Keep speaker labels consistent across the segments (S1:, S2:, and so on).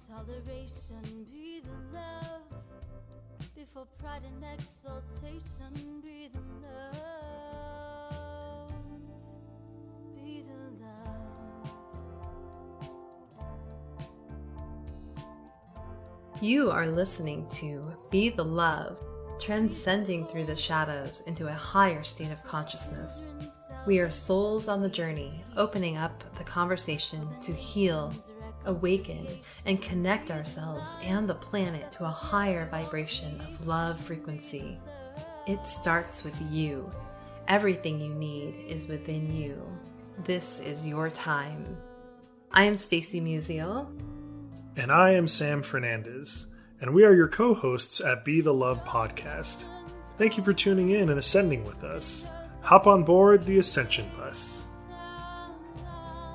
S1: Toleration be the love, before pride and exaltation be the love, be the love.
S2: You are listening to Be the Love, transcending through the shadows into a higher state of consciousness. We are souls on the journey, opening up the conversation to heal, awaken, and connect ourselves and the planet to a higher vibration of love frequency. It starts with you. Everything you need is within you. This is your time. I am Stacy Musial.
S3: And I am Sam Fernandez, and we are your co-hosts at Be the Love podcast. Thank you for tuning in and ascending with us. Hop on board the Ascension Bus.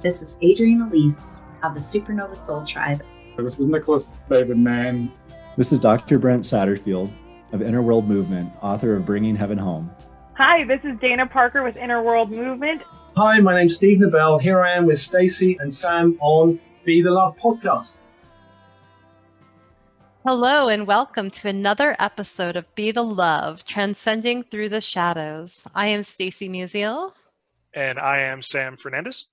S4: This is Adrienne Elise of the Supernova Soul Tribe.
S5: This is Nicholas David Mann.
S6: This is Dr. Brent Satterfield of Inner World Movement, author of Bringing Heaven Home.
S7: Hi, this is Dana Parker with Inner World Movement.
S8: Hi, my name's Steve Nabell. Here I am with Stacy and Sam on Be the Love podcast.
S2: Hello and welcome to another episode of Be the Love, transcending through the shadows. I am Stacy Musial.
S3: And I am Sam Fernandez.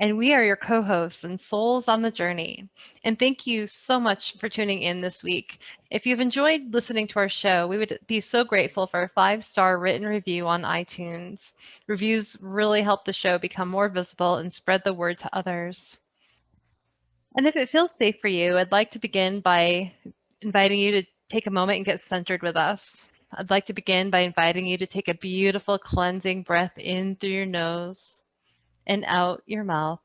S2: And we are your co-hosts and souls on the journey. And thank you so much for tuning in this week. If you've enjoyed listening to our show, we would be so grateful for a 5-star written review on iTunes. Reviews really help the show become more visible and spread the word to others. And if it feels safe for you, I'd like to begin by inviting you to take a moment and get centered with us. I'd like to begin by inviting you to take a beautiful cleansing breath in through your nose and out your mouth,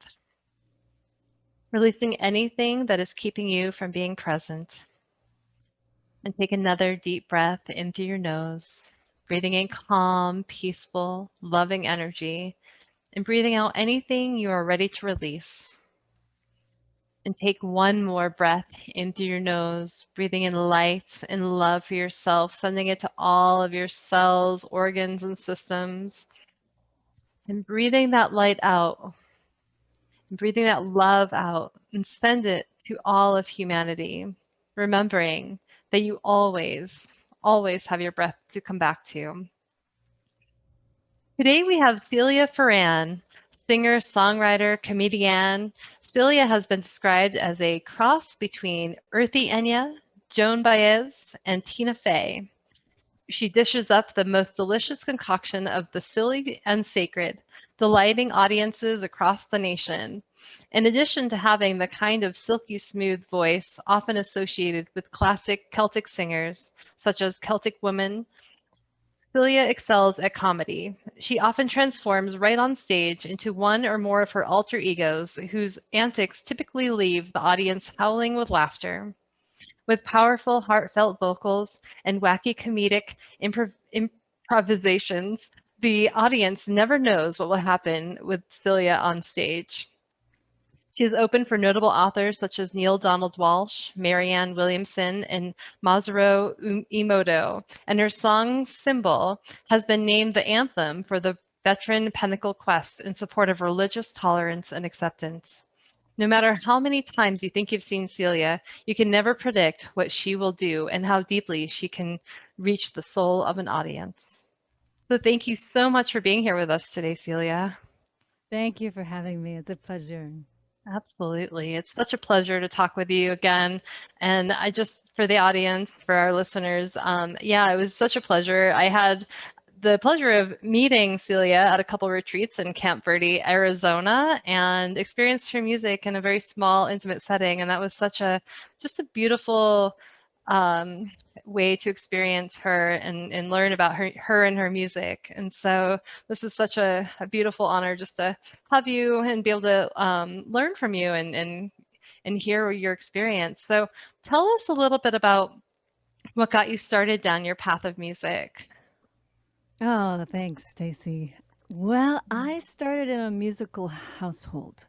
S2: releasing anything that is keeping you from being present. And take another deep breath in through your nose, breathing in calm, peaceful, loving energy, and breathing out anything you are ready to release. And take one more breath in through your nose, breathing in light and love for yourself, sending it to all of your cells, organs, and systems. And breathing that light out, and breathing that love out, and send it to all of humanity, remembering that you always, always have your breath to come back to. Today we have Celia Farran, singer, songwriter, comedienne. Celia has been described as a cross between Earthy Enya, Joan Baez, and Tina Fey. She dishes up the most delicious concoction of the silly and sacred, delighting audiences across the nation. In addition to having the kind of silky smooth voice often associated with classic Celtic singers, such as Celtic Woman, Celia excels at comedy. She often transforms right on stage into one or more of her alter egos, whose antics typically leave the audience howling with laughter. With powerful, heartfelt vocals and wacky comedic improvisations, the audience never knows what will happen with Celia on stage. She is open for notable authors such as Neale Donald Walsch, Marianne Williamson, and Masaru Emoto, and her song Symbol has been named the anthem for the Veteran Pentacle Quest in support of religious tolerance and acceptance. No matter how many times you think you've seen Celia, you can never predict what she will do and how deeply she can reach the soul of an audience. So thank you so much for being here with us today, Celia.
S9: Thank you for having me. It's a pleasure.
S2: Absolutely. It's such a pleasure to talk with you again. And I just, for the audience, for our listeners, it was such a pleasure. I had the pleasure of meeting Celia at a couple retreats in Camp Verde, Arizona, and experienced her music in a very small, intimate setting. And that was just a beautiful way to experience her and learn about her and her music. And so this is such a beautiful honor just to have you and be able to learn from you and hear your experience. So tell us a little bit about what got you started down your path of music.
S9: Oh, thanks, Stacy. Well, I started in a musical household.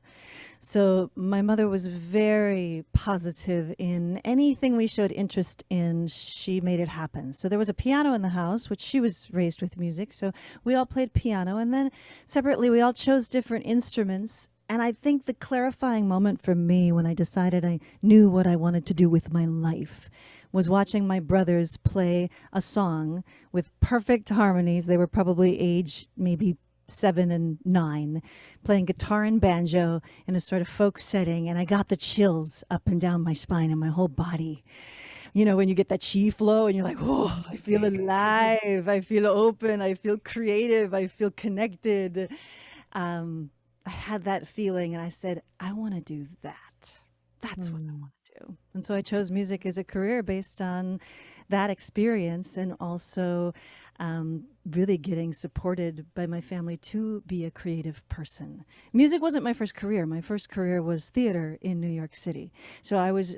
S9: So my mother was very positive in anything we showed interest in. She made it happen. So there was a piano in the house, which she was raised with music. So we all played piano. And then separately, we all chose different instruments. And I think the clarifying moment for me when I decided I knew what I wanted to do with my life was watching my brothers play a song with perfect harmonies. They were probably age maybe 7 and 9, playing guitar and banjo in a sort of folk setting. And I got the chills up and down my spine and my whole body. You know, when you get that chi flow and you're like, oh, I feel alive. I feel open. I feel creative. I feel connected. I had that feeling and I said, I want to do that. That's what I want to do. And so I chose music as a career based on that experience, and also really getting supported by my family to be a creative person. Music wasn't my first career. My first career was theater in New York City. So I was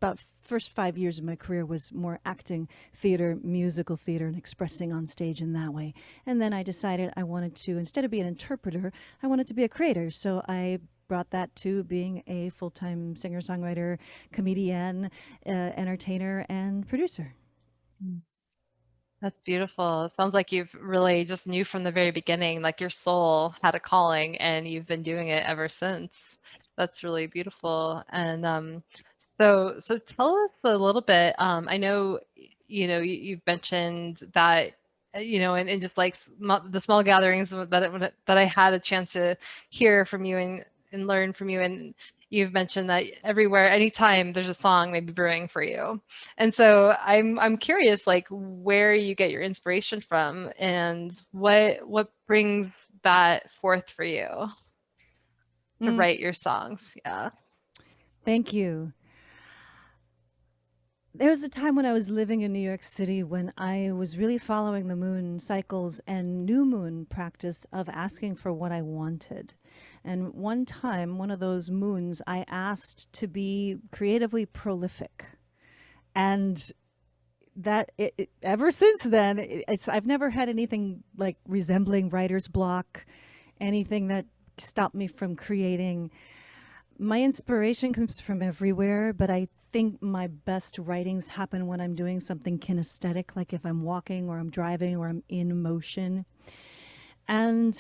S9: about first 5 years of my career was more acting, theater, musical theater, and expressing on stage in that way. And then I decided I wanted to, instead of being an interpreter, I wanted to be a creator. So I brought that to being a full-time singer-songwriter, comedienne, entertainer, and producer.
S2: That's beautiful. It sounds like you've really just knew from the very beginning, like your soul had a calling and you've been doing it ever since. That's really beautiful. And so tell us a little bit. I know, you've mentioned that, and just like the small gatherings that I had a chance to hear from you and learn from you. And you've mentioned that everywhere, anytime there's a song maybe brewing for you. And so I'm curious, like where you get your inspiration from and what brings that forth for you to write your songs. Yeah.
S9: Thank you. There was a time when I was living in New York City when I was really following the moon cycles and new moon practice of asking for what I wanted. And one time, one of those moons, I asked to be creatively prolific. And that ever since then, I've never had anything like resembling writer's block, anything that stopped me from creating. My inspiration comes from everywhere, but I think my best writings happen when I'm doing something kinesthetic, like if I'm walking or I'm driving or I'm in motion. And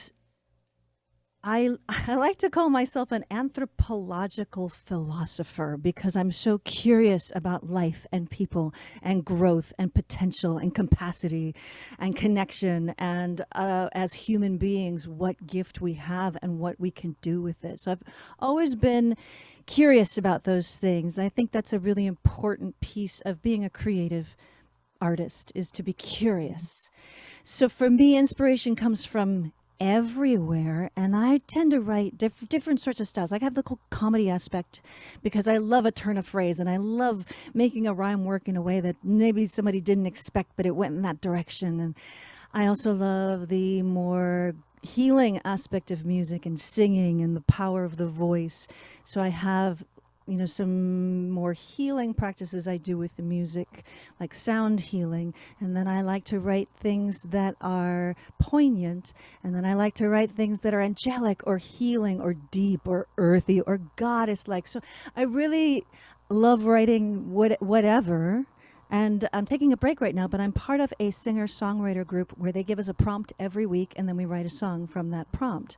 S9: I like to call myself an anthropological philosopher because I'm so curious about life and people and growth and potential and capacity and connection and as human beings, what gift we have and what we can do with it. So I've always been curious about those things. I think that's a really important piece of being a creative artist, is to be curious. So for me, inspiration comes from everywhere, and I tend to write different sorts of styles. I have the comedy aspect because I love a turn of phrase and I love making a rhyme work in a way that maybe somebody didn't expect, but it went in that direction. And I also love the more healing aspect of music and singing and the power of the voice. So I have some more healing practices I do with the music, like sound healing. And then I like to write things that are poignant. And then I like to write things that are angelic or healing or deep or earthy or goddess-like. So I really love writing whatever. And I'm taking a break right now, but I'm part of a singer-songwriter group where they give us a prompt every week and then we write a song from that prompt.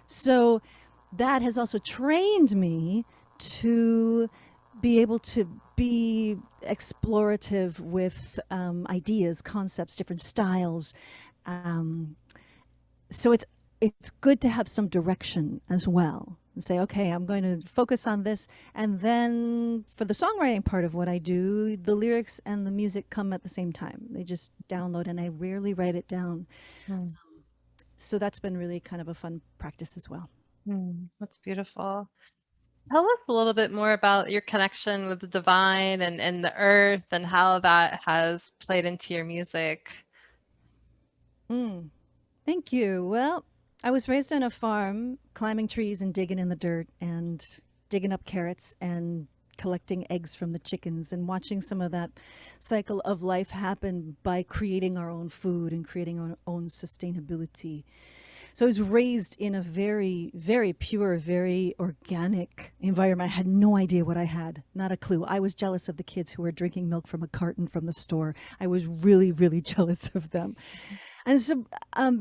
S9: So that has also trained me to be able to be explorative with ideas, concepts, different styles. So it's good to have some direction as well and say, okay, I'm going to focus on this. And then for the songwriting part of what I do, the lyrics and the music come at the same time. They just download and I rarely write it down. So that's been really kind of a fun practice as well.
S2: That's beautiful. Tell us a little bit more about your connection with the divine and the earth and how that has played into your music.
S9: Thank you. Well, I was raised on a farm, climbing trees and digging in the dirt and digging up carrots and collecting eggs from the chickens and watching some of that cycle of life happen by creating our own food and creating our own sustainability. So I was raised in a very, very pure, very organic environment. I had no idea what I had, not a clue. I was jealous of the kids who were drinking milk from a carton from the store. I was really, really jealous of them. And so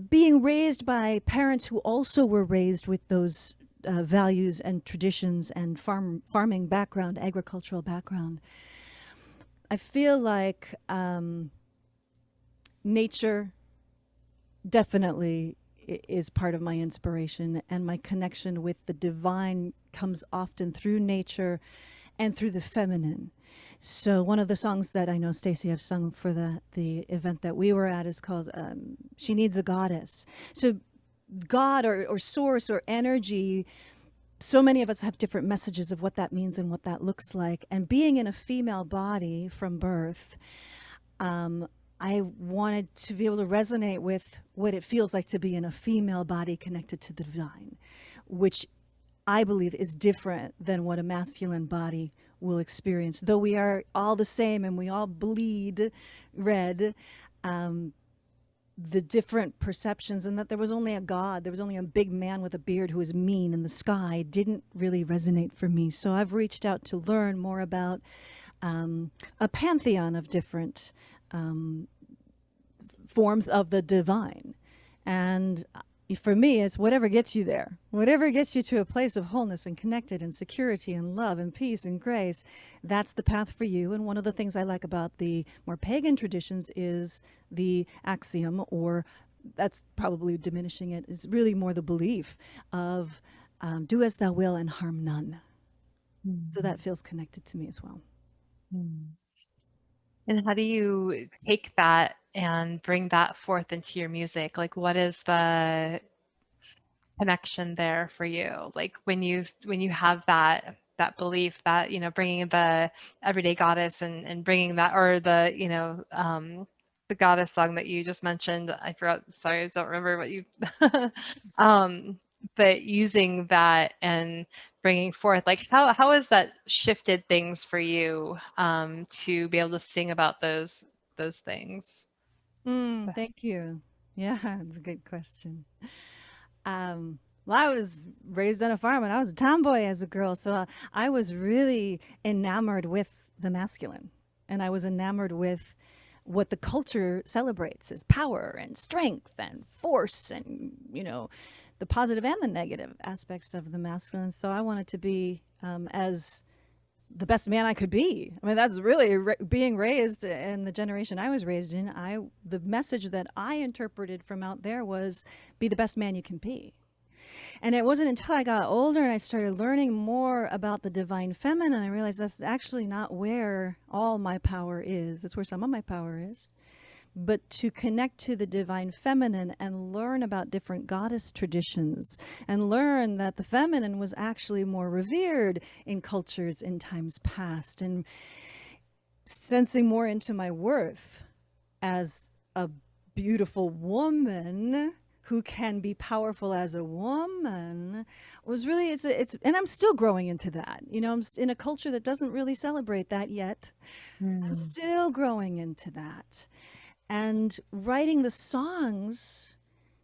S9: being raised by parents who also were raised with those values and traditions and farming background, agricultural background. I feel like nature definitely is part of my inspiration, and my connection with the divine comes often through nature and through the feminine. So one of the songs that I know, Stacy, I've sung for the event that we were at is called She Needs a Goddess. So God or source or energy, so many of us have different messages of what that means and what that looks like. And being in a female body from birth, I wanted to be able to resonate with what it feels like to be in a female body connected to the divine, which I believe is different than what a masculine body will experience. Though we are all the same and we all bleed red, the different perceptions, and that there was only a God, there was only a big man with a beard who was mean in the sky, didn't really resonate for me. So I've reached out to learn more about a pantheon of different forms of the divine. And for me, it's whatever gets you there, whatever gets you to a place of wholeness and connected and security and love and peace and grace. That's the path for you. And one of the things I like about the more pagan traditions is the axiom, or that's probably diminishing it, is really more the belief of do as thou will and harm none. So that feels connected to me as well.
S2: And how do you take that and bring that forth into your music? Like, what is the connection there for you? Like when you have that belief that, bringing the everyday goddess and bringing that, or the, the goddess song that you just mentioned, I forgot, sorry, I don't remember what you, but using that and bringing forth, like how has that shifted things for you to be able to sing about those things?
S9: Thank you. Yeah, it's a good question. Well, I was raised on a farm and I was a tomboy as a girl, so I was really enamored with the masculine, and I was enamored with what the culture celebrates as power and strength and force and, the positive and the negative aspects of the masculine. So I wanted to be as the best man I could be. I mean, that's really being raised in the generation I was raised in. The message that I interpreted from out there was be the best man you can be. And it wasn't until I got older and I started learning more about the divine feminine, I realized that's actually not where all my power is. It's where some of my power is. But to connect to the divine feminine and learn about different goddess traditions and learn that the feminine was actually more revered in cultures in times past, and sensing more into my worth as a beautiful woman who can be powerful as a woman was really, and I'm still growing into that. I'm in a culture that doesn't really celebrate that yet. I'm still growing into that. And writing the songs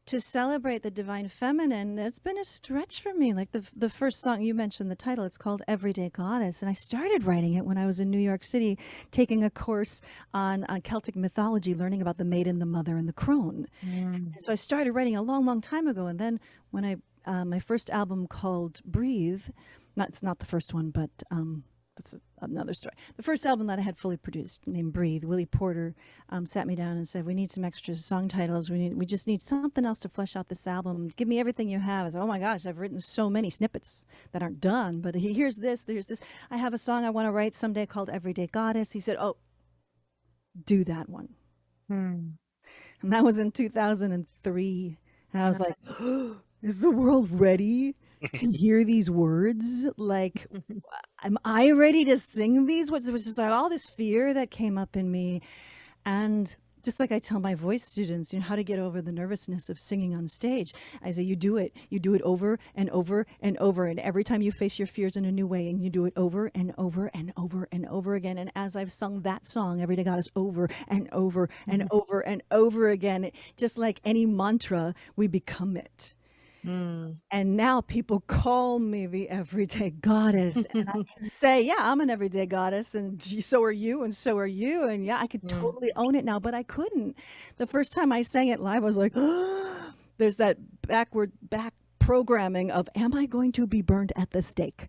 S9: to celebrate the divine feminine, it's been a stretch for me. Like the first song, you mentioned the title, it's called Everyday Goddess. And I started writing it when I was in New York City, taking a course on Celtic mythology, learning about the maiden, the mother, and the crone. And so I started writing a long, long time ago. And then when my first album called Breathe, it's not the first one, but that's another story. The first album that I had fully produced, named Breathe, Willie Porter sat me down and said, we need some extra song titles. We just need something else to flesh out this album. Give me everything you have. I said, oh my gosh, I've written so many snippets that aren't done, but here's this, there's this. I have a song I want to write someday called Everyday Goddess. He said, oh, do that one. And that was in 2003. And I was like, oh, is the world ready to hear these words? Like, am I ready to sing these? It was just like all this fear that came up in me. And just like I tell my voice students, how to get over the nervousness of singing on stage. I say, you do it over and over and over. And every time you face your fears in a new way, and you do it over and over and over and over again. And as I've sung that song, Everyday Goddess, over and over and over and over again, just like any mantra, we become it. And now people call me the Everyday Goddess, and I can say, yeah, I'm an everyday goddess, and so are you, and so are you, and yeah, I could totally own it now, but I couldn't. The first time I sang it live, I was like, oh, there's that back programming of, am I going to be burned at the stake?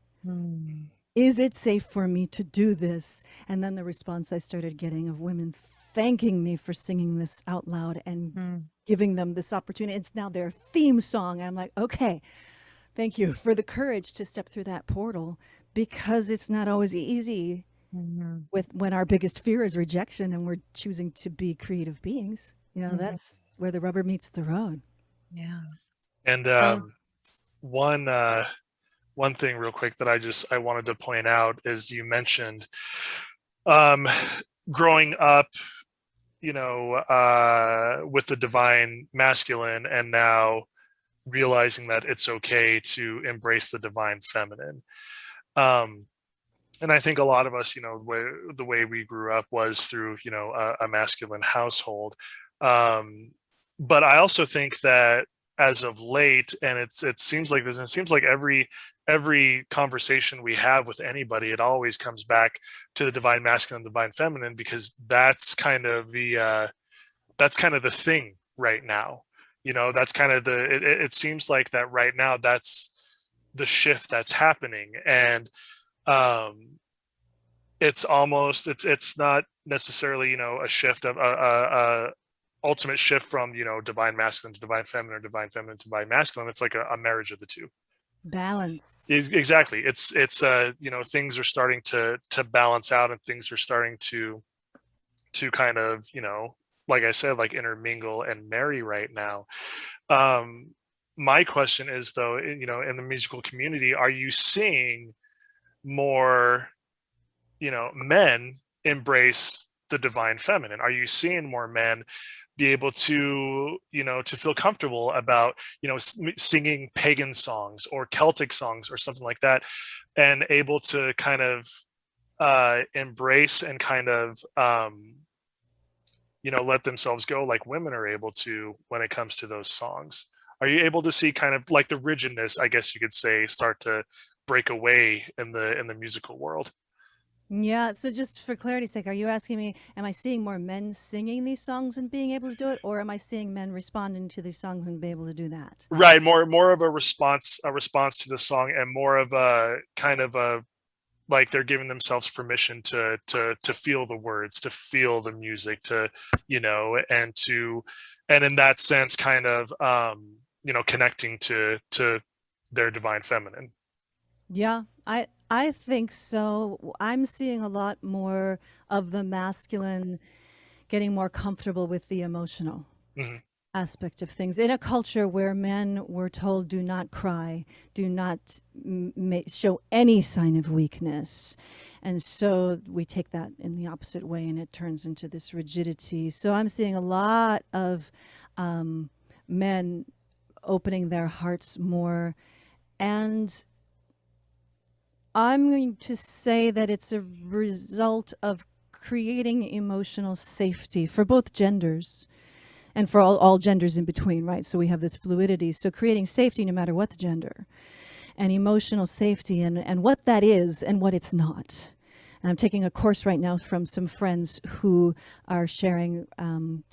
S9: Is it safe for me to do this? And then the response I started getting of women thanking me for singing this out loud and giving them this opportunity. It's now their theme song. I'm like, okay, thank you for the courage to step through that portal, because it's not always easy with when our biggest fear is rejection and we're choosing to be creative beings. You know, that's where the rubber meets the road.
S2: Yeah.
S3: And one thing real quick that I wanted to point out is you mentioned growing up, you know, with the divine masculine, and now realizing that it's okay to embrace the divine feminine. And I think a lot of us, you know, the way we grew up was through, you know, a masculine household. But I also think that as of late, and it seems like this, and it seems like every conversation we have with anybody, it always comes back to the divine masculine, divine feminine, because that's kind of the thing right now. You know, that's kind of it seems like that right now, that's the shift that's happening. And it's almost, it's not necessarily, you know, a shift of a ultimate shift from, you know, divine masculine to divine feminine, or divine feminine to divine masculine. It's like a marriage of the two.
S9: Balance.
S3: Exactly. It's you know, things are starting to balance out, and things are starting to kind of, you know, like I said, like intermingle and marry right now. My question is, though, you know, in the musical community, are you seeing more, you know, men embrace the divine feminine? Are you seeing more men be able to, you know, to feel comfortable about, you know, singing pagan songs or Celtic songs or something like that, and able to kind of embrace and kind of, you know, let themselves go like women are able to when it comes to those songs? Are you able to see kind of like the rigidness, I guess you could say, start to break away in the musical world?
S9: Yeah. So just for clarity's sake, are you asking me, am I seeing more men singing these songs and being able to do it? Or am I seeing men responding to these songs and be able to do that?
S3: Right. More of a response to the song, and more of a kind of a, like they're giving themselves permission to feel the words, to feel the music, to, you know, and in that sense, kind of, you know, connecting to their divine feminine.
S9: Yeah, I think so. I'm seeing a lot more of the masculine getting more comfortable with the emotional aspect of things in a culture where men were told, do not cry, do not show any sign of weakness. And so we take that in the opposite way, and it turns into this rigidity. So I'm seeing a lot of men opening their hearts more. And I'm going to say that it's a result of creating emotional safety for both genders, and for all genders in between, right? So we have this fluidity. So creating safety no matter what the gender, and emotional safety, and what that is and what it's not. And I'm taking a course right now from some friends who are sharing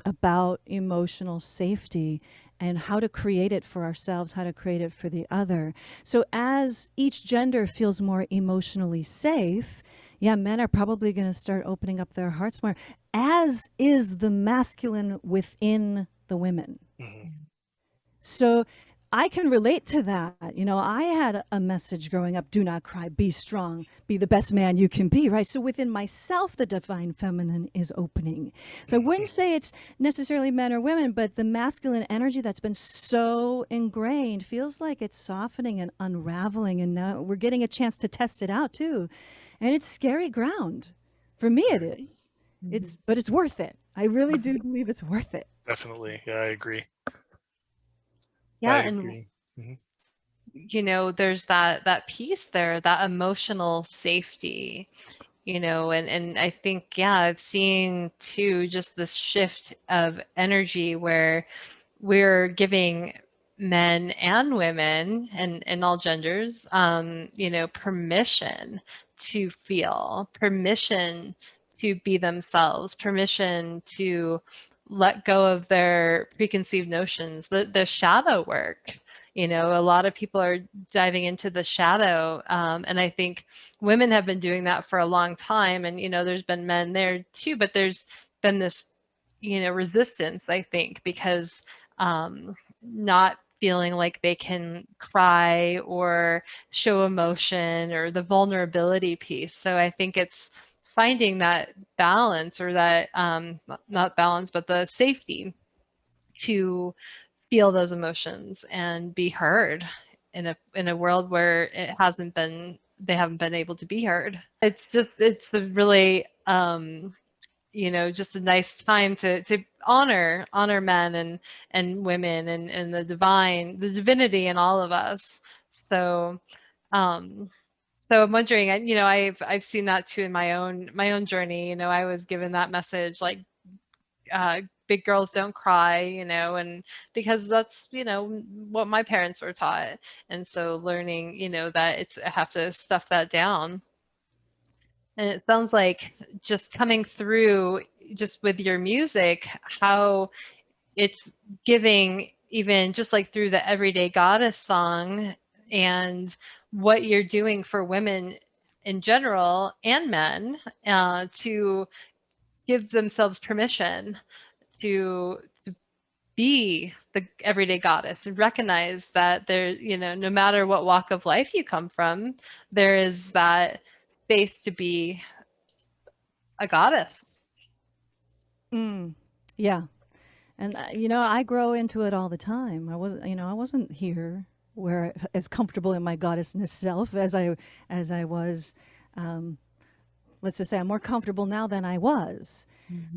S9: about emotional safety and how to create it for ourselves, how to create it for the other. So as each gender feels more emotionally safe, yeah, men are probably going to start opening up their hearts more, as is the masculine within the women. So I can relate to that. You know, I had a message growing up, do not cry, be strong, be the best man you can be, right? So within myself, the divine feminine is opening. So I wouldn't say it's necessarily men or women, but the masculine energy that's been so ingrained feels like it's softening and unraveling. And now we're getting a chance to test it out too. And it's scary ground. For me, it is. But it's worth it. I really do believe it's worth it.
S3: Definitely. Yeah, I agree.
S2: Yeah, and you know, there's that piece there, that emotional safety, you know, and I think, yeah, I've seen too just this shift of energy where we're giving men and women and all genders, you know, permission to feel, permission to be themselves, permission to let go of their preconceived notions, the shadow work. You know, a lot of people are diving into the shadow. And I think women have been doing that for a long time. And, you know, there's been men there too, but there's been this, you know, resistance, I think, because not feeling like they can cry or show emotion or the vulnerability piece. So I think it's finding that balance, or that not balance, but the safety to feel those emotions and be heard in a world where they haven't been able to be heard. It's a really you know, just a nice time to honor men and women and the divinity in all of us. So so I'm wondering, you know, I've seen that too in my own journey. You know, I was given that message, like, big girls don't cry, you know, and because that's, you know, what my parents were taught. And so learning, you know, that I have to stuff that down. And it sounds like just coming through just with your music, how it's giving, even just like through the Everyday Goddess song, and what you're doing for women in general and men, to give themselves permission to be the everyday goddess, and recognize that there, you know, no matter what walk of life you come from, there is that space to be a goddess.
S9: Yeah. And you know, I grow into it all the time. I wasn't here where as comfortable in my goddessness self as I was. Let's just say I'm more comfortable now than I was.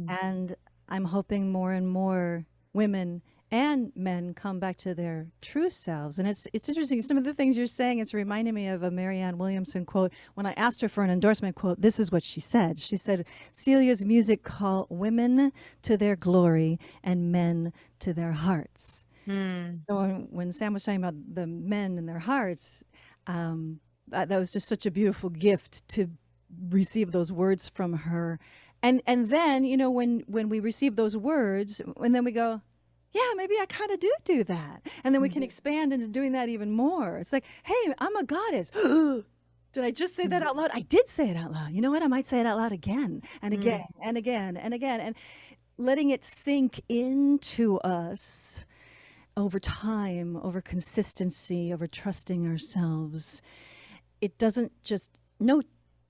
S9: And I'm hoping more and more women and men come back to their true selves. And it's interesting. Some of the things you're saying, it's reminding me of a Marianne Williamson quote. When I asked her for an endorsement quote, this is what she said. She said, Celia's music call women to their glory and men to their hearts. So when Sam was talking about the men and their hearts, that was just such a beautiful gift to receive those words from her. And then, you know, when we receive those words, and then we go, yeah, maybe I kind of do that. And then we can expand into doing that even more. It's like, hey, I'm a goddess. Did I just say that out loud? I did say it out loud. You know what? I might say it out loud again and again and again and again. And letting it sink into us over time, over consistency, over trusting ourselves. It doesn't just, no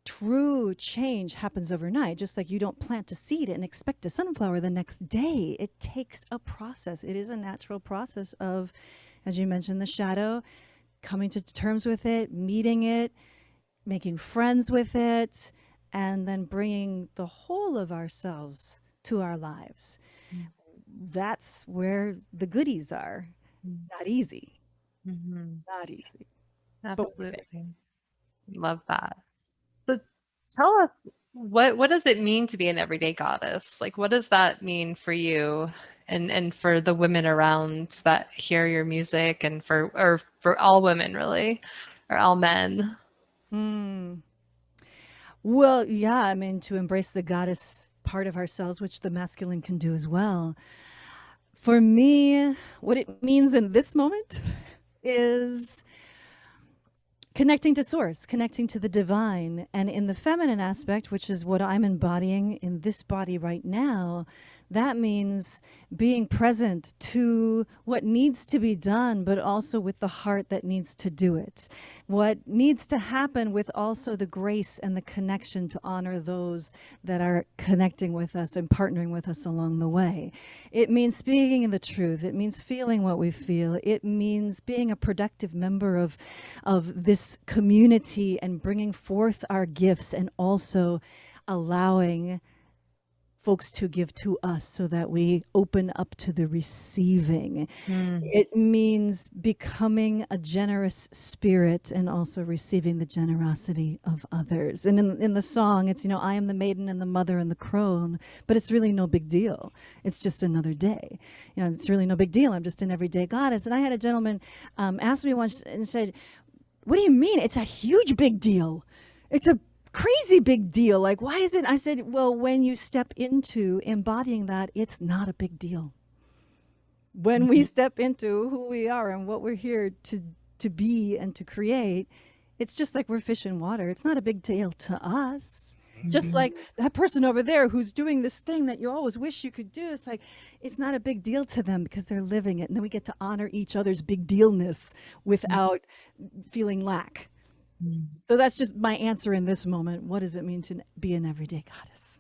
S9: true change happens overnight. Just like you don't plant a seed and expect a sunflower the next day. It takes a process. It is a natural process of, as you mentioned, the shadow, coming to terms with it, meeting it, making friends with it, and then bringing the whole of ourselves to our lives. That's where the goodies are. Not easy. Not easy.
S2: Absolutely. Love that. So tell us, what does it mean to be an everyday goddess? Like, what does that mean for you and for the women around that hear your music, and for all women really, or all men?
S9: Well, yeah, I mean, to embrace the goddess part of ourselves, which the masculine can do as well. For me, what it means in this moment is connecting to source, connecting to the divine. And in the feminine aspect, which is what I'm embodying in this body right now, that means being present to what needs to be done, but also with the heart that needs to do it. What needs to happen with also the grace and the connection to honor those that are connecting with us and partnering with us along the way. It means speaking in the truth. It means feeling what we feel. It means being a productive member of this community and bringing forth our gifts, and also allowing folks to give to us so that we open up to the receiving. It means becoming a generous spirit and also receiving the generosity of others. And in the song, it's, you know, I am the maiden and the mother and the crone, but it's really no big deal. It's just another day. You know, it's really no big deal. I'm just an everyday goddess. And I had a gentleman ask me once and said, what do you mean? It's a huge big deal. It's a crazy big deal. Like, why is it? I said, well, when you step into embodying that, it's not a big deal. When we step into who we are and what we're here to be and to create, it's just like we're fish in water. It's not a big deal to us. Just like that person over there who's doing this thing that you always wish you could do. It's like, it's not a big deal to them because they're living it. And then we get to honor each other's big dealness without feeling lack. So that's just my answer in this moment. What does it mean to be an everyday goddess?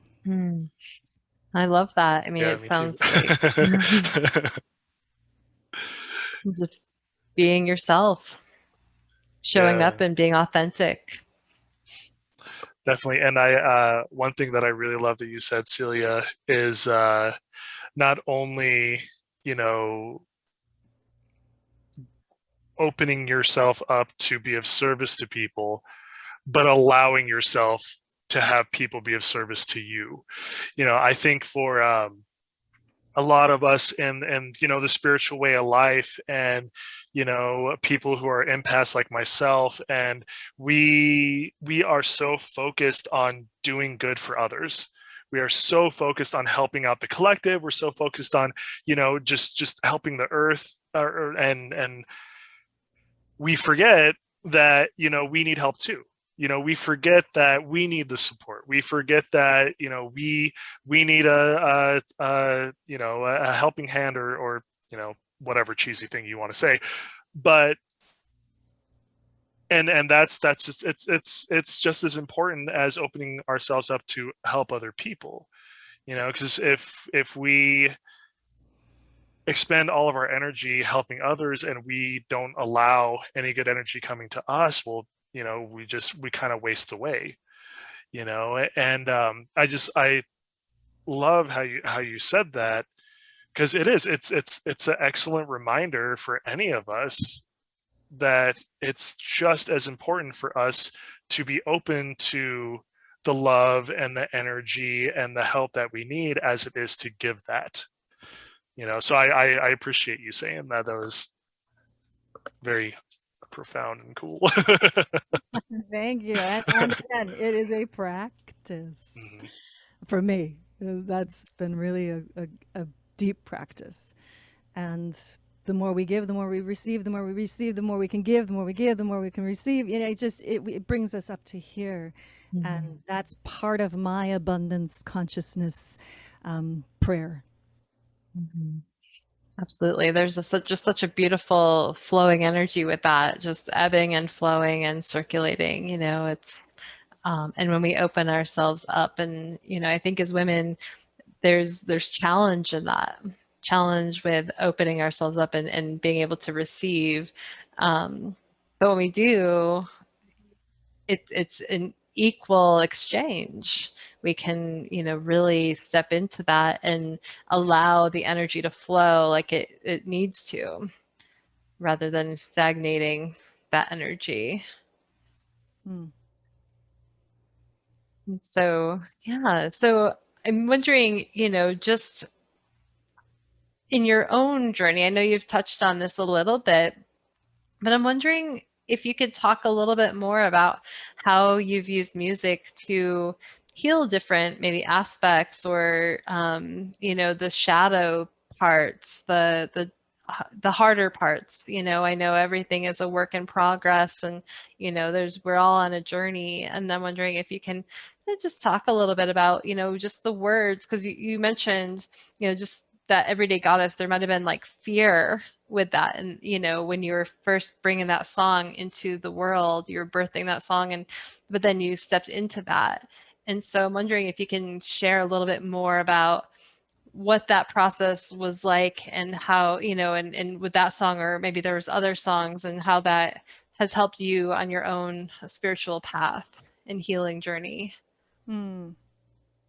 S2: I love that. I mean,
S3: Yeah,
S2: it
S3: me
S2: sounds
S3: too.
S2: like just being yourself, showing
S3: Yeah.
S2: up and being authentic.
S3: Definitely. And I one thing that I really love that you said, Celia, is not only, you know, opening yourself up to be of service to people, but allowing yourself to have people be of service to you. You know, I think for a lot of us in you know, the spiritual way of life, and you know, people who are empaths like myself, and we are so focused on doing good for others. We are so focused on helping out the collective. We're so focused on, you know, just helping the earth, and we forget that, you know, we need help too. You know, we forget that we need the support. We forget that, you know, we need you know, a helping hand, or you know, whatever cheesy thing you want to say. But and that's just, it's just as important as opening ourselves up to help other people. You know, because if we expend all of our energy helping others and we don't allow any good energy coming to us, well, you know, we kind of waste away, you know. And I love how you said that, because it's an excellent reminder for any of us that it's just as important for us to be open to the love and the energy and the help that we need as it is to give that, you know. So I appreciate you saying that. That was very profound and cool.
S9: Thank you. And again, it is a practice for me. That's been really a deep practice. And the more we give, the more we receive, the more we receive, the more we can give, the more we give, the more we can receive. You know, it brings us up to here. And that's part of my abundance consciousness prayer.
S2: Absolutely. There's just such a beautiful flowing energy with that, just ebbing and flowing and circulating, you know. It's and when we open ourselves up, and you know, I think as women there's challenge in that, challenge with opening ourselves up and being able to receive, but when we do, it's an equal exchange. We can, you know, really step into that and allow the energy to flow like it needs to, rather than stagnating that energy. So yeah, so I'm wondering, you know, just in your own journey, I know you've touched on this a little bit, but I'm wondering if you could talk a little bit more about how you've used music to heal different maybe aspects, or you know, the shadow parts, the harder parts. You know, I know everything is a work in progress, and you know, we're all on a journey, and I'm wondering if you can just talk a little bit about, you know, just the words, because you mentioned, you know, just that everyday goddess, there might have been like fear with that, and you know, when you were first bringing that song into the world, you were birthing that song, but then you stepped into that. And so I'm wondering if you can share a little bit more about what that process was like, and how, you know, and with that song, or maybe there was other songs, and how that has helped you on your own spiritual path and healing journey.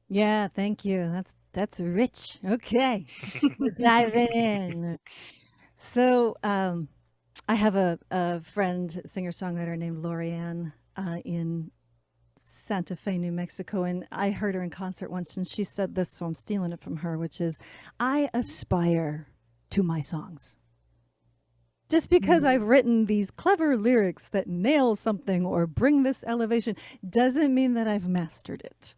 S9: Yeah, thank you. That's rich. Okay, we're diving in. So I have a friend, singer-songwriter named Marianne in Santa Fe, New Mexico, and I heard her in concert once, and she said this, so I'm stealing it from her, which is, I aspire to my songs. Just because I've written these clever lyrics that nail something or bring this elevation doesn't mean that I've mastered it.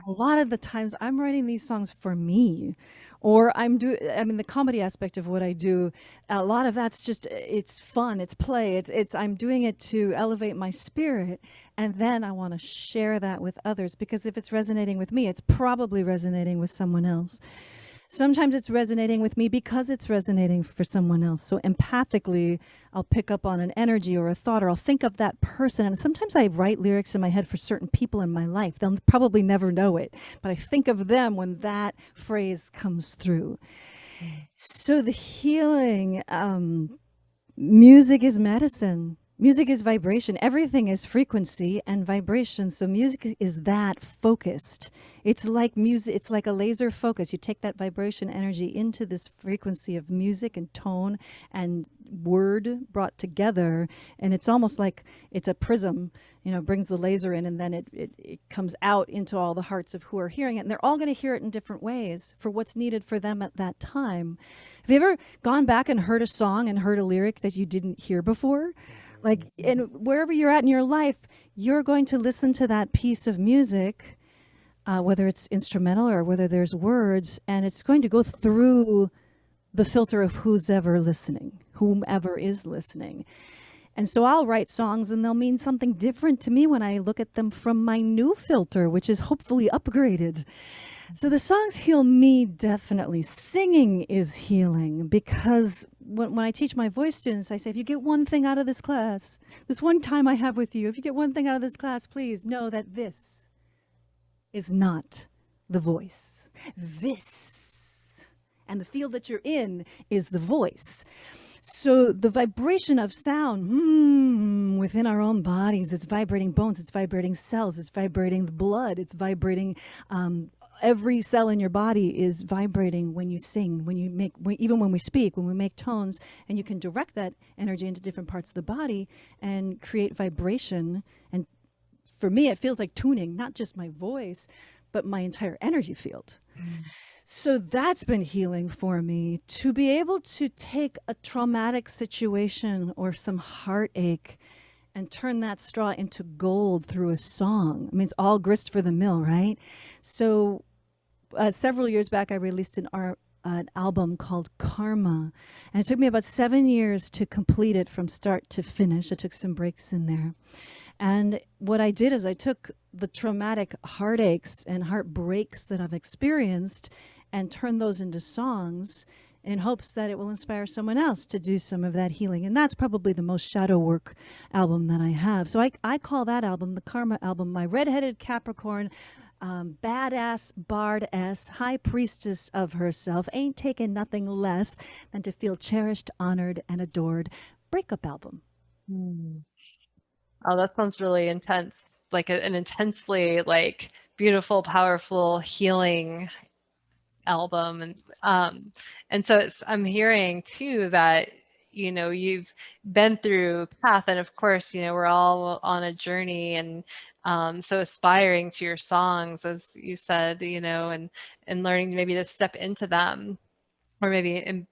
S9: A lot of the times I'm writing these songs for me, or the comedy aspect of what I do, a lot of that's just, it's fun, it's play, I'm doing it to elevate my spirit. And then I want to share that with others, because if it's resonating with me, it's probably resonating with someone else. Sometimes it's resonating with me because it's resonating for someone else. So empathically, I'll pick up on an energy or a thought, or I'll think of that person. And sometimes I write lyrics in my head for certain people in my life. They'll probably never know it, but I think of them when that phrase comes through. So the healing, music is medicine. Music is vibration. Everything is frequency and vibration. So music is that focused. It's like music. It's like a laser focus. You take that vibration energy into this frequency of music and tone and word brought together. And it's almost like it's a prism, brings the laser in, and then it comes out into all the hearts of who are hearing it. And they're all going to hear it in different ways for what's needed for them at that time. Have you ever gone back and heard a song and heard a lyric that you didn't hear before? And wherever you're at in your life, you're going to listen to that piece of music, whether it's instrumental or whether there's words, and it's going to go through the filter of whomever is listening. And so I'll write songs and they'll mean something different to me when I look at them from my new filter, which is hopefully upgraded. So the songs heal me, definitely. Singing is healing, because when I teach my voice students, I say, if you get one thing out of this class, this one time I have with you, if you get one thing out of this class, please know that this is not the voice. This, and the field that you're in, is the voice. So the vibration of sound within our own bodies, it's vibrating bones, it's vibrating cells, it's vibrating the blood, it's vibrating every cell in your body is vibrating when you sing, even when we speak, when we make tones, and you can direct that energy into different parts of the body and create vibration. And for me, it feels like tuning, not just my voice, but my entire energy field. So that's been healing for me, to be able to take a traumatic situation or some heartache and turn that straw into gold through a song. I mean, it's all grist for the mill, right? So several years back, I released an album called Karma. And it took me about 7 years to complete it from start to finish. I took some breaks in there. And what I did is I took the traumatic heartaches and heartbreaks that I've experienced and turned those into songs in hopes that it will inspire someone else to do some of that healing. And that's probably the most shadow work album that I have. So I call that album the Karma album, my redheaded Capricorn, badass bard-ess, high priestess of herself, ain't taking nothing less than to feel cherished, honored, and adored breakup album.
S2: Oh, that sounds really intense, like an intensely beautiful, powerful, healing album. And so I'm hearing too that you've been through path, and of course we're all on a journey, and so aspiring to your songs, as you said, and learning maybe to step into them, or maybe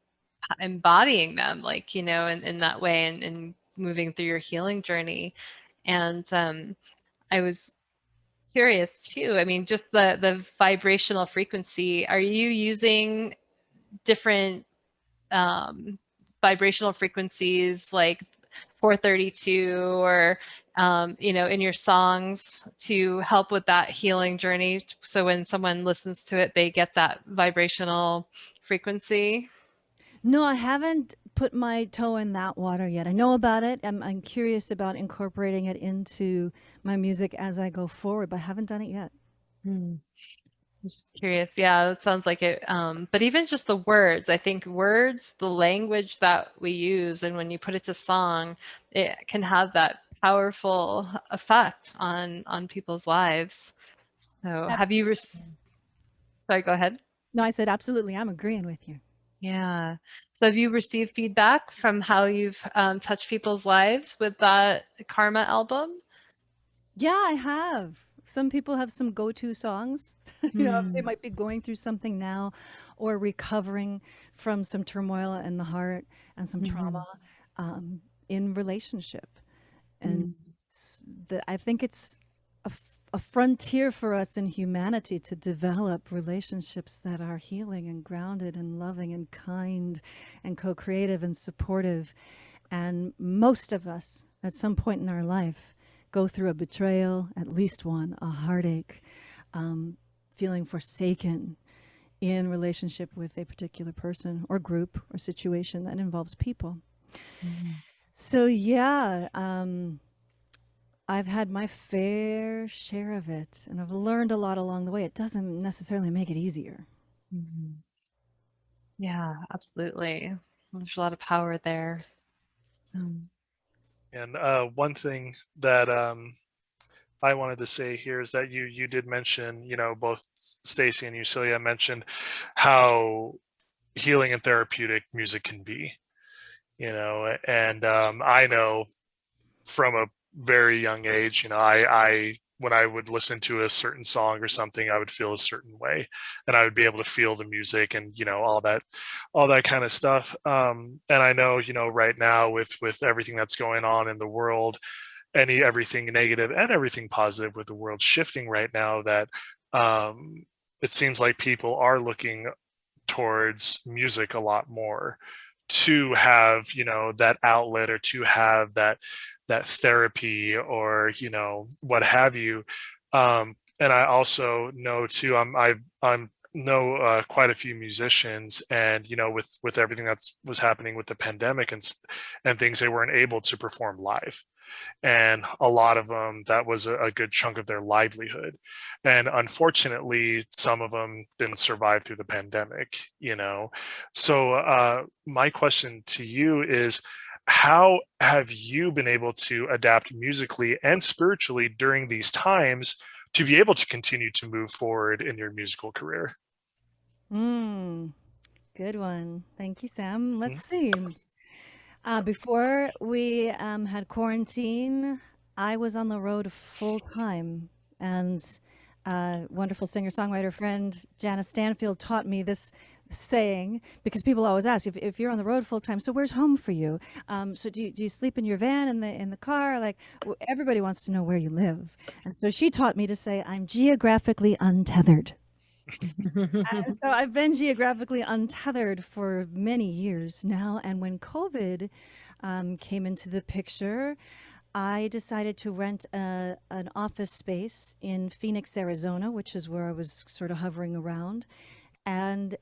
S2: embodying them, in that way, and moving through your healing journey. And I was curious too, I mean, just the vibrational frequency, are you using different vibrational frequencies like 432 or in your songs to help with that healing journey, so when someone listens to it they get that vibrational frequency?
S9: No, I haven't put my toe in that water yet. I know about it. I'm curious about incorporating it into my music as I go forward, but I haven't done it yet.
S2: Just curious. Yeah, that sounds like it. But even just the words, I think words, the language that we use, and when you put it to song, it can have that powerful effect on people's lives. So
S9: Absolutely.
S2: have you, sorry, go ahead.
S9: No, I said absolutely. I'm agreeing with you.
S2: Yeah. So have you received feedback from how you've touched people's lives with that Karma album?
S9: Yeah, I have. Some people have some go-to songs. They might be going through something now or recovering from some turmoil in the heart and some trauma. in relationship. And I think it's a frontier for us in humanity to develop relationships that are healing and grounded and loving and kind and co-creative and supportive. And most of us, at some point in our life, go through a betrayal, at least one, a heartache, feeling forsaken in relationship with a particular person or group or situation that involves people. So yeah, I've had my fair share of it, and I've learned a lot along the way. It doesn't necessarily make it easier.
S2: Yeah, absolutely. There's a lot of power there.
S3: And one thing that I wanted to say here is that you did mention, you know, both Stacy and you, Celia, mentioned how healing and therapeutic music can be, you know, and I know from a very young age, you know, I when I would listen to a certain song or something, I would feel a certain way, and I would be able to feel the music and, you know, all that kind of stuff. And I know, you know, right now with everything that's going on in the world, everything negative and everything positive with the world shifting right now, that it seems like people are looking towards music a lot more to have, you know, that outlet, or to have that therapy, or, you know, what have you. And I also know too, I'm know quite a few musicians, and, you know, with everything was happening with the pandemic and things, they weren't able to perform live. And a lot of them, that was a good chunk of their livelihood. And unfortunately, some of them didn't survive through the pandemic, you know. So my question to you is, how have you been able to adapt musically and spiritually during these times to be able to continue to move forward in your musical career?
S9: Good one. Thank you, Sam. Let's see. Before we had quarantine, I was on the road full time, and wonderful singer-songwriter friend Janice Stanfield taught me this saying, because people always ask, if you're on the road full time, so where's home for you? So do you sleep in your van, in the car? Like, everybody wants to know where you live. And so she taught me to say, I'm geographically untethered. And so I've been geographically untethered for many years now. And when COVID came into the picture, I decided to rent an office space in Phoenix, Arizona, which is where I was sort of hovering around, and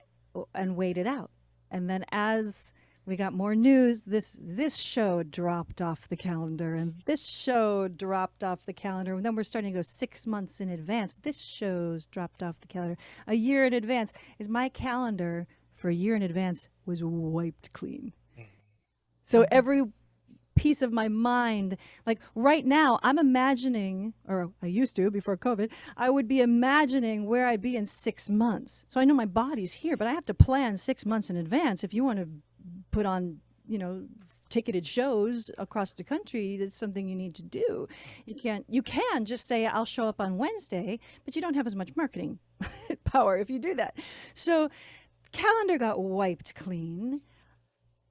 S9: wait it out. And then as we got more news, this show dropped off the calendar, and this show dropped off the calendar. And then we're starting to go 6 months in advance. This show's dropped off the calendar. A year in advance. Is my calendar for a year in advance was wiped clean. So every piece of my mind, like right now, I'm imagining, or I used to before COVID, I would be imagining where I'd be in 6 months. So I know my body's here, but I have to plan 6 months in advance. If you want to put on, you know, ticketed shows across the country, that's something you need to do. You can just say, I'll show up on Wednesday, but you don't have as much marketing power if you do that. So calendar got wiped clean.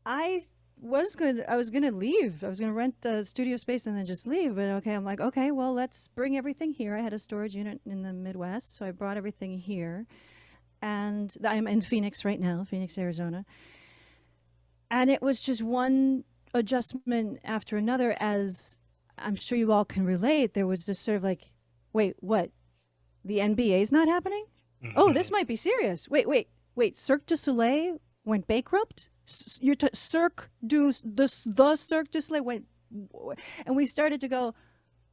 S9: I was going to leave. I was going to rent a studio space and then just leave. But okay, I'm like, okay, well, let's bring everything here. I had a storage unit in the Midwest, so I brought everything here. And I'm in Phoenix right now, Phoenix, Arizona. And it was just one adjustment after another, as I'm sure you all can relate. There was just sort of like, wait, what? The NBA's not happening? Oh, this might be serious. Wait. Cirque du Soleil went bankrupt? The Cirque du Soleil went, and we started to go,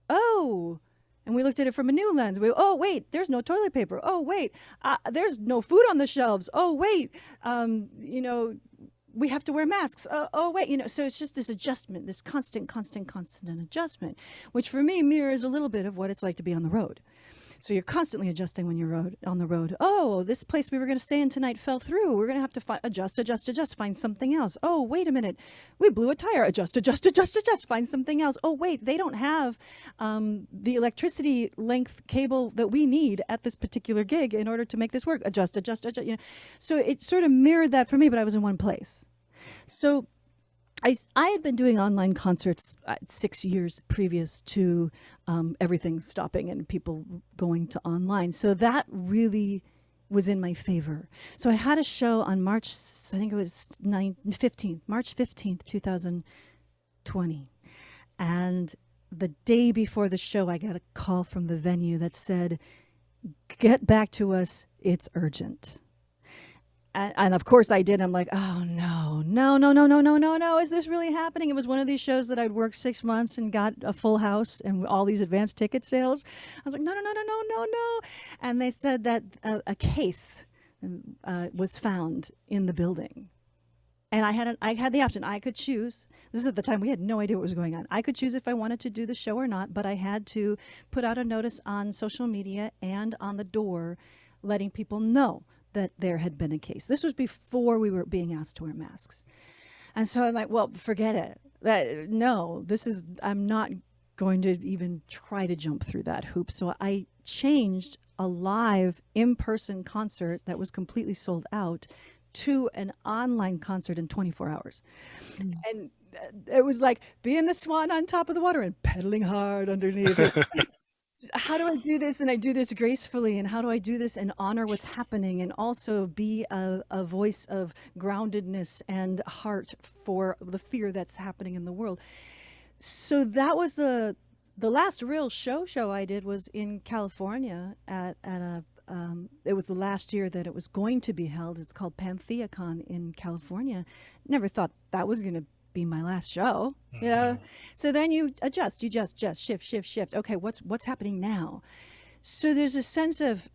S9: oh, and we looked at it from a new lens. Oh, wait, there's no toilet paper. Oh, wait, there's no food on the shelves. Oh, wait, you know, we have to wear masks. Oh, wait, you know, so it's just this adjustment, this constant adjustment, which for me mirrors a little bit of what it's like to be on the road. So you're constantly adjusting when you're on the road. Oh, this place we were going to stay in tonight fell through. We're going to have to adjust, find something else. Oh, wait a minute. We blew a tire. Adjust, find something else. Oh, wait, they don't have the electricity length cable that we need at this particular gig in order to make this work. Adjust. You know. So it sort of mirrored that for me, but I was in one place. So I had been doing online concerts 6 years previous to everything stopping and people going to online. So that really was in my favor. So I had a show on March 15th, 2020. And the day before the show, I got a call from the venue that said, "Get back to us, it's urgent." And of course I did. I'm like, oh, no. Is this really happening? It was one of these shows that I'd worked 6 months and got a full house and all these advanced ticket sales. I was like, no. And they said that a case was found in the building. And I had the option. I could choose. This is at the time we had no idea what was going on. I could choose if I wanted to do the show or not, but I had to put out a notice on social media and on the door letting people know that there had been a case. This was before we were being asked to wear masks. And so I'm like, well, forget it. I'm not going to even try to jump through that hoop. So I changed a live in-person concert that was completely sold out to an online concert in 24 hours. Mm. And it was like being the swan on top of the water and pedaling hard underneath it. How do I do this? And I do this gracefully. And how do I do this and honor what's happening and also be a voice of groundedness and heart for the fear that's happening in the world? So that was the last real show I did was in California at a it was the last year that it was going to be held. It's called PantheaCon in California. Never thought that was going to be my last show. Mm-hmm. Yeah. So then you adjust, shift. Okay, what's happening now? So there's a sense of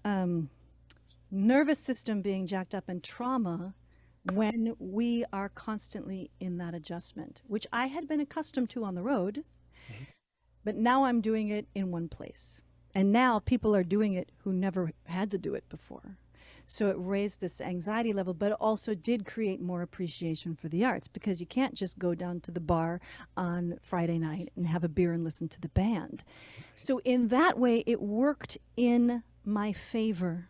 S9: nervous system being jacked up and trauma when we are constantly in that adjustment, which I had been accustomed to on the road, mm-hmm. but now I'm doing it in one place. And now people are doing it who never had to do it before. So it raised this anxiety level, but it also did create more appreciation for the arts because you can't just go down to the bar on Friday night and have a beer and listen to the band. So in that way, it worked in my favor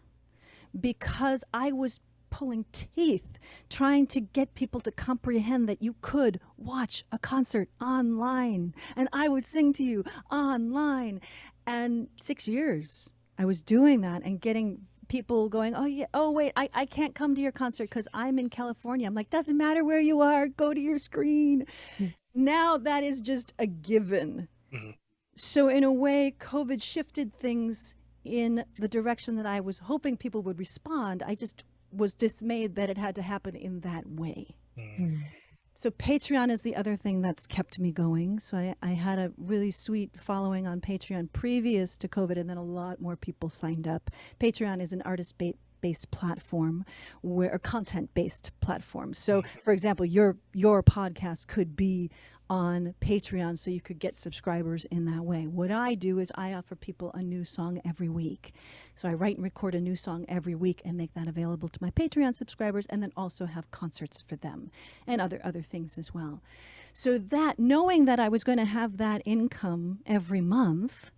S9: because I was pulling teeth trying to get people to comprehend that you could watch a concert online and I would sing to you online. And 6 years I was doing that and getting people going, wait, I can't come to your concert because I'm in California. I'm like, doesn't matter where you are, go to your screen. Mm-hmm. Now that is just a given. Mm-hmm. So in a way, COVID shifted things in the direction that I was hoping people would respond. I just was dismayed that it had to happen in that way. Mm-hmm. So Patreon is the other thing that's kept me going. So I had a really sweet following on Patreon previous to COVID, and then a lot more people signed up. Patreon is an artist-based platform, a content-based platform. So, for example, your podcast could be on Patreon, so you could get subscribers in that way. What I do is I offer people a new song every week. So I write and record a new song every week and make that available to my Patreon subscribers, and then also have concerts for them and other things as well. So that, knowing that I was going to have that income every month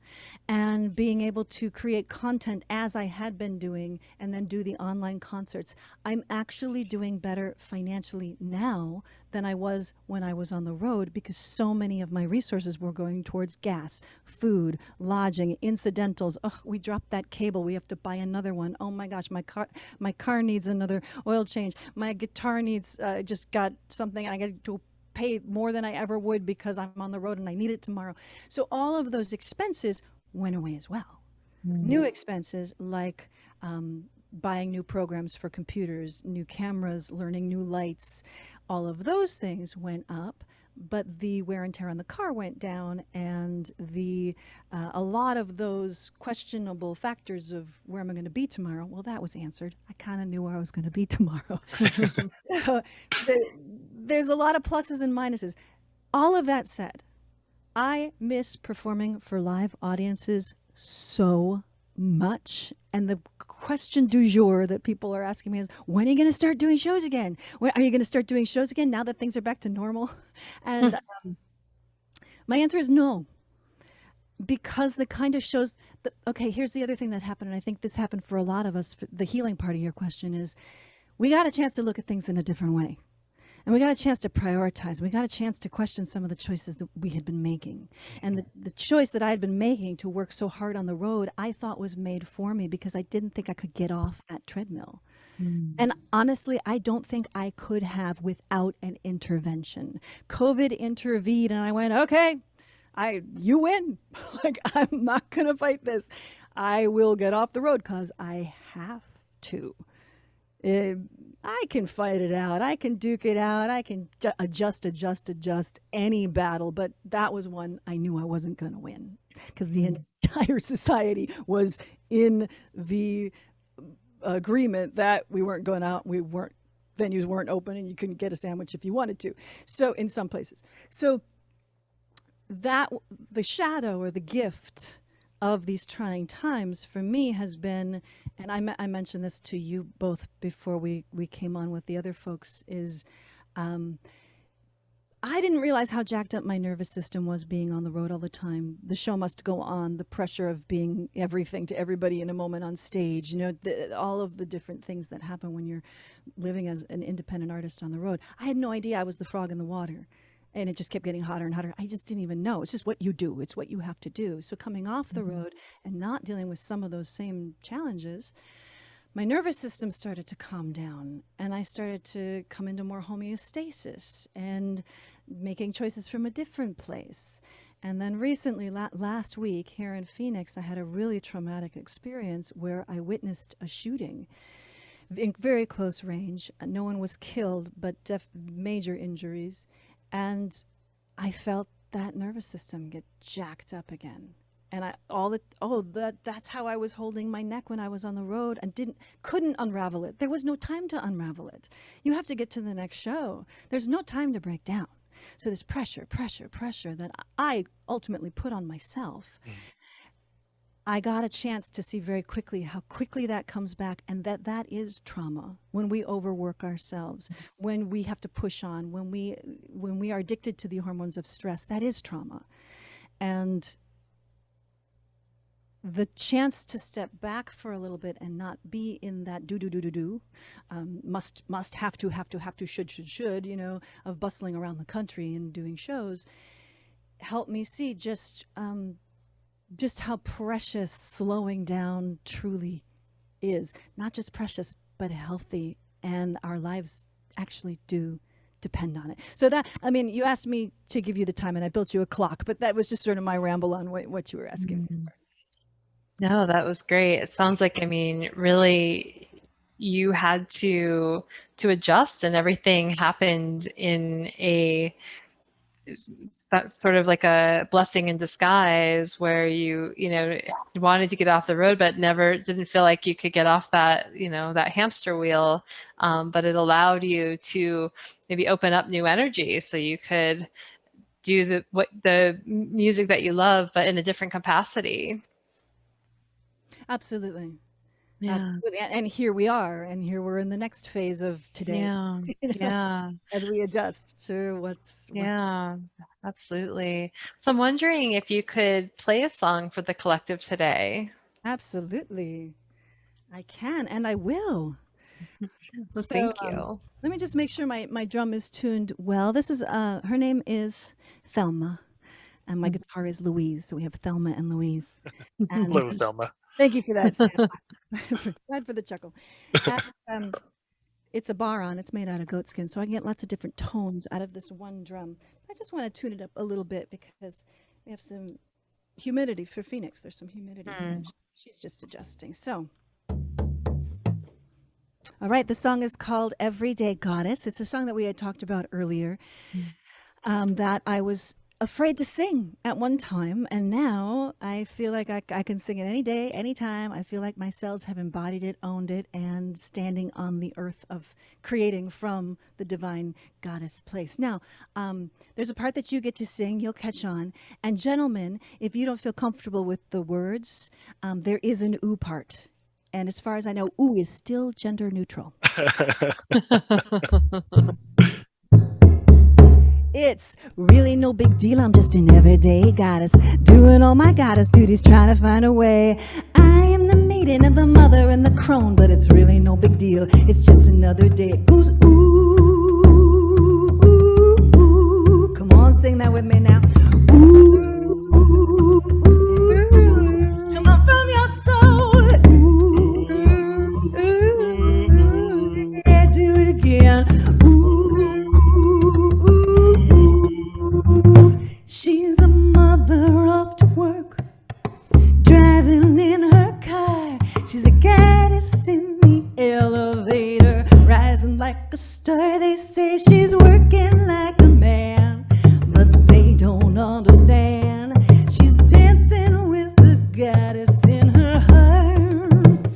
S9: and being able to create content as I had been doing and then do the online concerts, I'm actually doing better financially now than I was when I was on the road because so many of my resources were going towards gas, food, lodging, incidentals. Oh, we dropped that cable. We have to buy another one. Oh my gosh, my car needs another oil change. My guitar needs, just got something. I got to pay more than I ever would because I'm on the road and I need it tomorrow. So all of those expenses went away as well. Mm-hmm. New expenses like buying new programs for computers, new cameras, learning new lights, all of those things went up, but the wear and tear on the car went down, and a lot of those questionable factors of where am I going to be tomorrow, well, that was answered. I kind of knew where I was going to be tomorrow. So there's a lot of pluses and minuses. All of that said, I miss performing for live audiences so much. And the question du jour that people are asking me is, when are you going to start doing shows again? When are you going to start doing shows again now that things are back to normal? And my answer is no. Because the kind of shows okay, here's the other thing that happened, and I think this happened for a lot of us. The healing part of your question is we got a chance to look at things in a different way. And we got a chance to prioritize. We got a chance to question some of the choices that we had been making. And the choice that I had been making to work so hard on the road, I thought was made for me because I didn't think I could get off that treadmill. And honestly, I don't think I could have without an intervention. COVID intervened and I went, okay, you win. Like, I'm not going to fight this. I will get off the road because I have to. I can fight it out. I can duke it out. I can adjust any battle. But that was one I knew I wasn't going to win because the entire society was in the agreement that we weren't going out. Venues weren't open and you couldn't get a sandwich if you wanted to. So in some places. So that the shadow or the gift of these trying times for me has been, and I mentioned this to you both before we came on with the other folks, is I didn't realize how jacked up my nervous system was being on the road all the time. The show must go on, the pressure of being everything to everybody in a moment on stage, all of the different things that happen when you're living as an independent artist on the road. I had no idea I was the frog in the water. And it just kept getting hotter and hotter. I just didn't even know. It's just what you do. It's what you have to do. So coming off the road and not dealing with some of those same challenges, my nervous system started to calm down. And I started to come into more homeostasis and making choices from a different place. And then recently, last week here in Phoenix, I had a really traumatic experience where I witnessed a shooting in very close range. No one was killed, but major injuries. And I felt that nervous system get jacked up again. And that's how I was holding my neck when I was on the road and couldn't unravel it. There was no time to unravel it. You have to get to the next show. There's no time to break down. So this pressure that I ultimately put on myself. I got a chance to see very quickly how quickly that comes back, and that is trauma. When we overwork ourselves, when we have to push on, when we are addicted to the hormones of stress, that is trauma. And the chance to step back for a little bit and not be in that must have to should, of bustling around the country and doing shows, helped me see just how precious slowing down truly is. Not just precious, but healthy. And our lives actually do depend on it. So you asked me to give you the time and I built you a clock, but that was just sort of my ramble on what you were asking me.
S2: No, that was great. It sounds like, really you had to adjust and everything happened in that's sort of like a blessing in disguise where you wanted to get off the road, but didn't feel like you could get off that, that hamster wheel. But it allowed you to maybe open up new energy so you could do the music that you love, but in a different capacity.
S9: Absolutely.
S2: Yeah.
S9: Absolutely. And here we are, and here we're in the next phase of today.
S2: Yeah.
S9: As we adjust to what's
S2: absolutely. So I'm wondering if you could play a song for the collective today.
S9: Absolutely. I can, and I will.
S2: Well, thank you.
S9: Let me just make sure my drum is tuned well. This is, her name is Thelma, and my guitar is Louise. So we have Thelma and Louise. And
S3: hello, Thelma.
S9: Thank you for that, Sam. Glad for the chuckle. And, it's a baron. It's made out of goat skin, so I can get lots of different tones out of this one drum. I just want to tune it up a little bit because we have some humidity for Phoenix. There's some humidity. She's just adjusting. So, all right, the song is called Everyday Goddess. It's a song that we had talked about earlier that I was afraid to sing at one time, and now I feel like I can sing it any day, anytime. I feel like my cells have embodied it, owned it, and standing on the earth of creating from the divine goddess place. Now, there's a part that you get to sing, you'll catch on, and gentlemen, if you don't feel comfortable with the words, there is an ooh part. And as far as I know, ooh is still gender neutral. It's really no big deal. I'm just an everyday goddess, doing all my goddess duties, trying to find a way. I am the maiden and the mother and the crone, but it's really no big deal. It's just another day. Ooh, ooh. star. They say she's working like a man, but they don't understand. She's dancing with the goddess in her heart.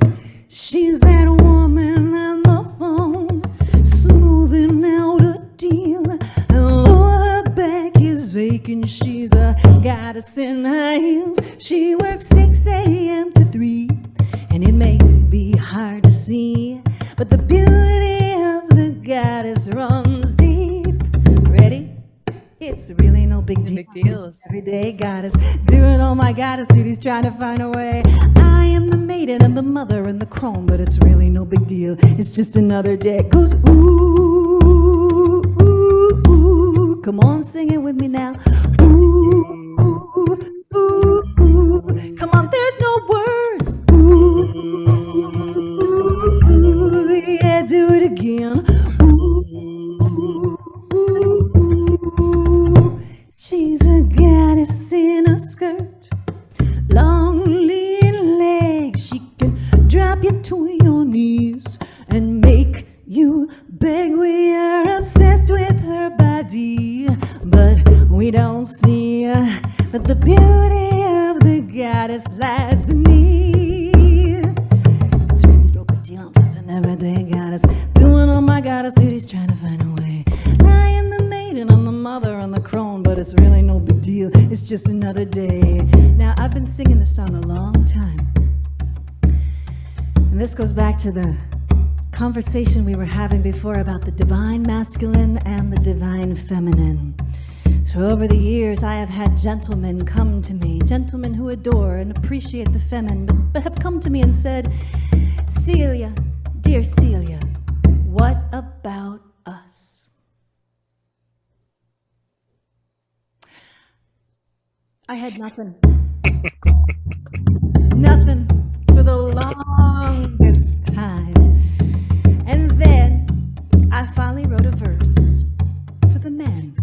S9: She's that woman on the phone, smoothing out a deal. And though her back is aching, she's a goddess in high heels. She works 6 a.m. to 3, and it may be hard to see, but the beauty of the goddess runs deep. Ready? It's really no big deal.
S2: Big deal.
S9: Everyday goddess doing all my goddess duties, trying to find a way. I am the maiden and the mother and the crone, but it's really no big deal. It's just another day. It goes ooh, ooh, ooh. Come on, sing it with me now. Ooh, ooh, ooh, ooh. Come on, there's no words. Ooh, ooh, ooh. Yeah, do it again. Ooh, ooh, ooh, ooh. She's a goddess in a skirt, long lean legs. She can drop you to your knees and make you beg. We are obsessed with her body, but we don't see but the beauty of the goddess lies beneath. It's really no big deal. I'm just an everyday goddess doing all my goddess duties, trying to find a way. I am the maiden, I'm the mother and the crone, but it's really no big deal. It's just another day. Now, I've been singing this song a long time, and this goes back to the conversation we were having before about the divine masculine and the divine feminine. So over the years, I have had gentlemen come to me, gentlemen who adore and appreciate the feminine, but have come to me and said, Celia, dear Celia, what about us? I had nothing. Nothing for the longest time. And then I finally wrote a verse for the men.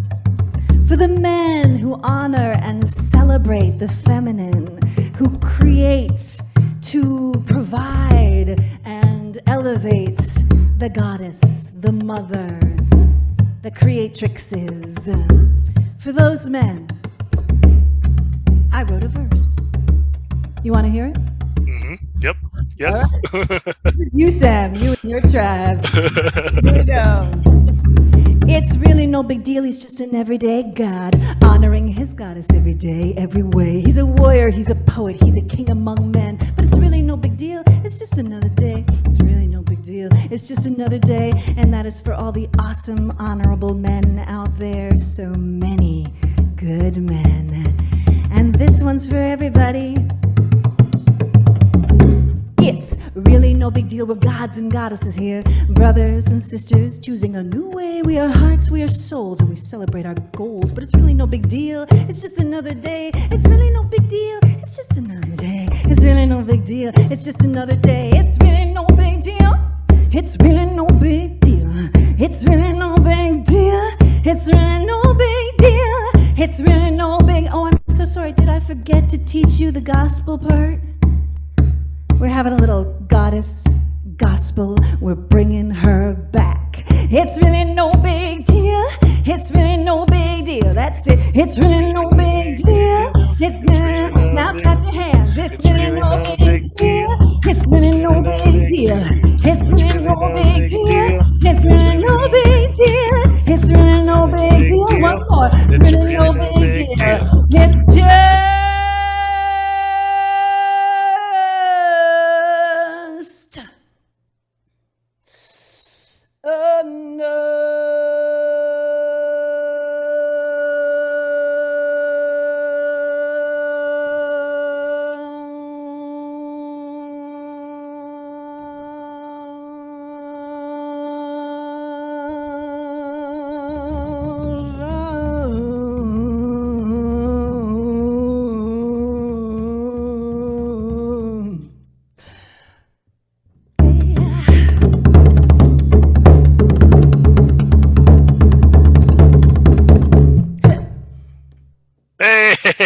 S9: For the men who honor and celebrate the feminine, who create to provide and elevate the goddess, the mother, the creatrixes. For those men, I wrote a verse. You want to hear it?
S3: Mm-hmm. Yep. Yes.
S9: Right. You, Sam, you and your tribe. You know. It's really no big deal. He's just an everyday god, honoring his goddess every day, every way. He's a warrior, he's a poet, he's a king among men. But it's really no big deal. It's just another day. It's really no big deal. It's just another day. And that is for all the awesome, honorable men out there. So many good men. And this one's for everybody. It's really no big deal. We're gods and goddesses here, brothers and sisters, choosing a new way. We are hearts, we are souls, and we celebrate our goals. But it's really no big deal. It's just another day. It's really no big deal. It's just another day. It's really no big deal. It's just another day. It's really no big deal. It's really no big deal. It's really no big deal. It's really no big deal. It's really no big. Oh, I'm so sorry. Did I forget to teach you the gospel part? We're having a little goddess gospel. We're bringing her back. It's really no big deal. It's really no big deal. That's it. It's really no big deal. It's really, now clap your hands. It's really no big deal. It's really no big deal. It's really no big deal. It's really no big deal. It's really no big deal. One more. It's really no big deal. It's just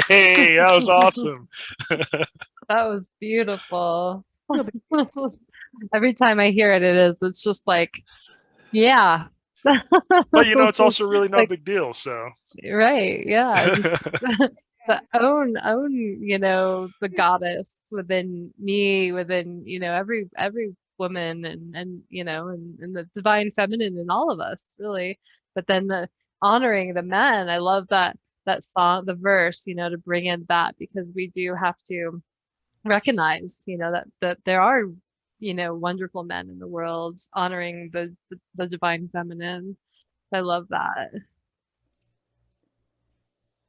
S3: Hey, that was awesome.
S2: That was beautiful. Every time I hear it, it's just like, yeah,
S3: But it's also really no
S2: Like,
S3: big deal. So
S2: right, yeah. But own, the goddess within me, within, every woman and the divine feminine in all of us, really. But then the honoring the men, I love that song, the verse, to bring in that, because we do have to recognize, that there are, wonderful men in the world, honoring the divine feminine. I love that.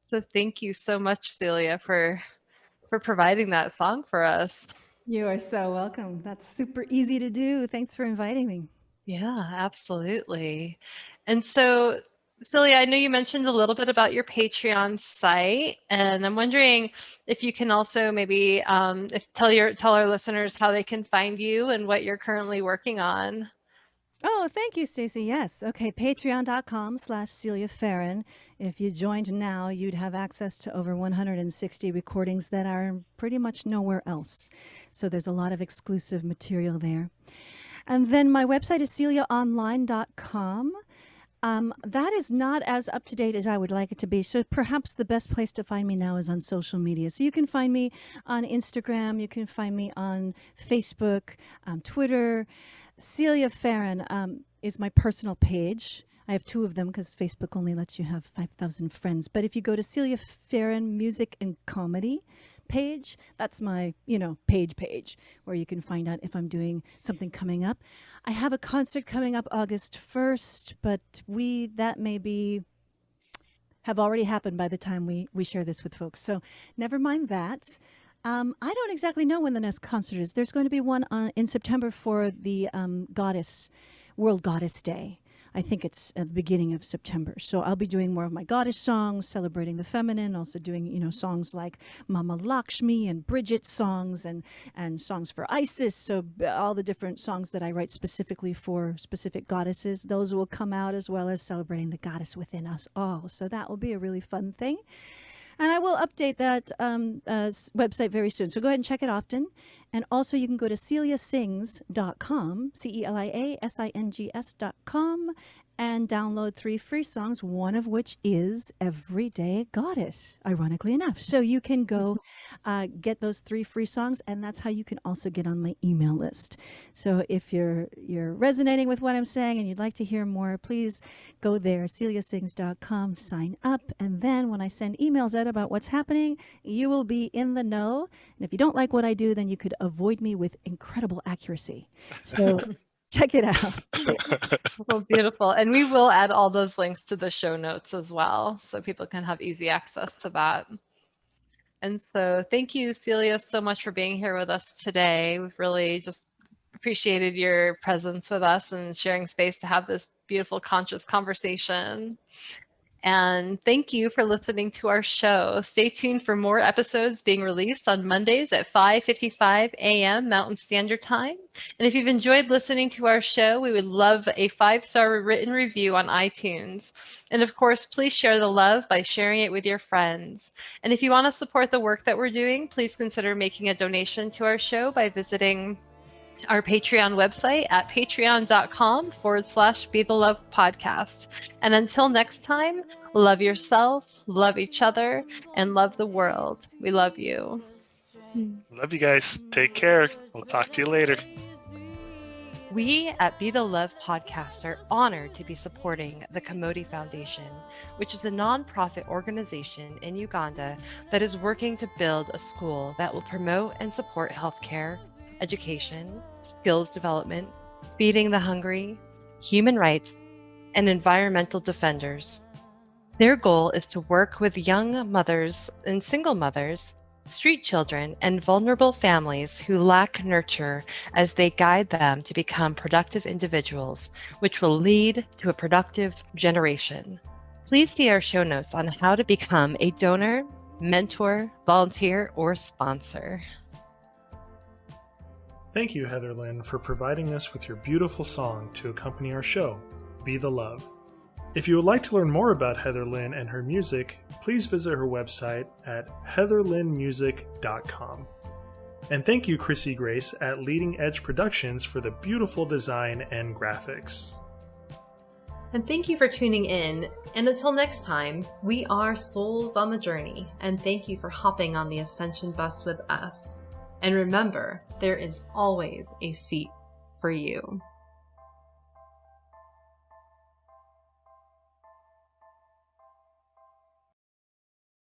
S2: So thank you so much, Celia, for providing that song for us.
S9: You are so welcome. That's super easy to do. Thanks for inviting me.
S2: Yeah, absolutely. And so, Celia, I know you mentioned a little bit about your Patreon site, and I'm wondering if you can also maybe tell our listeners how they can find you and what you're currently working on.
S9: Oh, thank you, Stacy. Yes. Okay. Patreon.com/Celia Farran. If you joined now, you'd have access to over 160 recordings that are pretty much nowhere else. So there's a lot of exclusive material there. And then my website is celiaonline.com. That is not as up to date as I would like it to be. So perhaps the best place to find me now is on social media. So you can find me on Instagram. You can find me on Facebook, Twitter. Celia Farran is my personal page. I have 2 of them because Facebook only lets you have 5,000 friends. But if you go to Celia Farran Music and Comedy page, that's my, page where you can find out if I'm doing something coming up. I have a concert coming up August 1st, but that may have already happened by the time we share this with folks. So never mind that. I don't exactly know when the next concert is. There's going to be one in September for the World Goddess Day. I think it's at the beginning of September. So I'll be doing more of my goddess songs, celebrating the feminine, also doing, songs like Mama Lakshmi and Bridget songs and songs for Isis. So all the different songs that I write specifically for specific goddesses, those will come out, as well as celebrating the goddess within us all. So that will be a really fun thing. And I will update that website very soon. So go ahead and check it often. And also you can go to celiasings.com, CeliaSings.com, and download 3 free songs, one of which is Everyday Goddess, ironically enough. So you can go get those 3 free songs, and that's how you can also get on my email list. So if you're resonating with what I'm saying and you'd like to hear more, please go there, celiasings.com, sign up, and then when I send emails out about what's happening, you will be in the know. And if you don't like what I do, then you could avoid me with incredible accuracy. So check it out.
S2: Well, beautiful. And we will add all those links to the show notes as well, so people can have easy access to that. And so thank you, Celia, so much for being here with us today. We've really just appreciated your presence with us and sharing space to have this beautiful, conscious conversation. And thank you for listening to our show. Stay tuned for more episodes being released on Mondays at 5:55 a.m. Mountain Standard Time. And if you've enjoyed listening to our show, we would love a 5-star written review on iTunes. And of course, please share the love by sharing it with your friends. And if you want to support the work that we're doing, please consider making a donation to our show by visiting our Patreon website at patreon.com/Be the Love Podcast. And until next time, love yourself, love each other, and love the world. We love you.
S3: Love you guys. Take care. We'll talk to you later.
S2: We at Be the Love Podcast are honored to be supporting the Commodity Foundation, which is a nonprofit organization in Uganda that is working to build a school that will promote and support healthcare, education, skills development, feeding the hungry, human rights, and environmental defenders. Their goal is to work with young mothers and single mothers, street children, and vulnerable families who lack nurture as they guide them to become productive individuals, which will lead to a productive generation. Please see our show notes on how to become a donor, mentor, volunteer, or sponsor.
S3: Thank you, Heather Lynn, for providing us with your beautiful song to accompany our show, Be the Love. If you would like to learn more about Heather Lynn and her music, please visit her website at heatherlynnmusic.com. And thank you, Chrissy Grace at Leading Edge Productions, for the beautiful design and graphics.
S2: And thank you for tuning in. And until next time, we are souls on the journey. And thank you for hopping on the Ascension bus with us. And remember, there is always a seat for you.